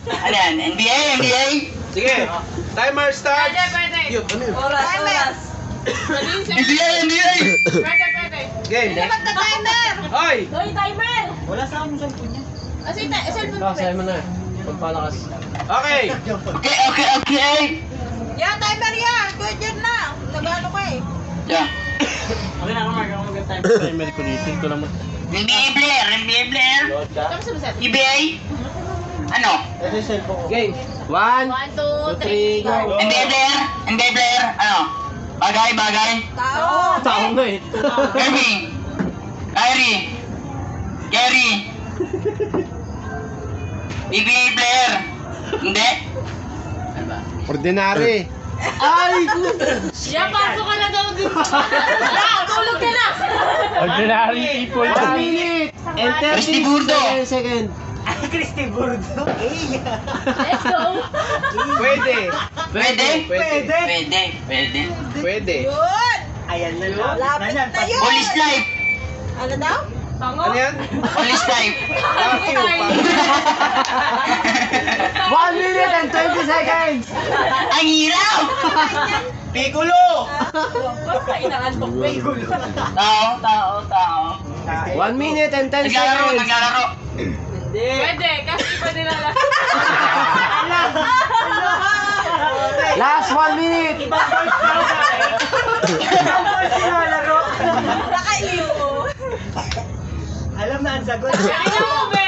Ano yan? NBA? NBA? Sige. Timer start. Pwede, pwede. Yun, ano yun? Oras. NBA? NBA? Pwede, pwede. Game. Magta-timer! Hoy! Hoy, timer! Kasi, cellphone Ikaw, ko. sa'yo mo na. Pagpalakas. Okay. Okay, okay, okay. Ya, timer ya! Good yun na! Nagano ko eh. Yeah. Okay na ako, Mark. Ako mag-time. Timer ko dito. Ito naman. NBA player? NBA player? Load ka. Tapos sumusat. NBA? Ano? Ito yung cellphone ko. Game. 1, 1, 2, 3, 2, 3, go. NBA player? NBA player? Ano? Bagay, bagay? Tao! Tao na eh. Kirby? Kyrie? Gary? NBA player? Hindi? Ordinary. Ya, pasok ka na daw dito. Ya, tulog ka na. Ordinary people. 1 minute. And 30 Christy Burdo. second. Let's go. Pwede? Pwede. Pwede. Pwede. Pwede. Pwede. Yun! Ayan na lang. Lapit na yun! Police life? Ano daw? Tango. Ano yan? Police life? Fuck you. 1 minute and 20 seconds. Ang hirap! Piccolo. Inaantok pa eh. Tao. 1 minute and 10 Naglalaro, seconds. naglalaro. Pwede, kasi pa nila lang. Last 1 minute. Nakaiyo! Alam na ang sagot. Ano mo, be?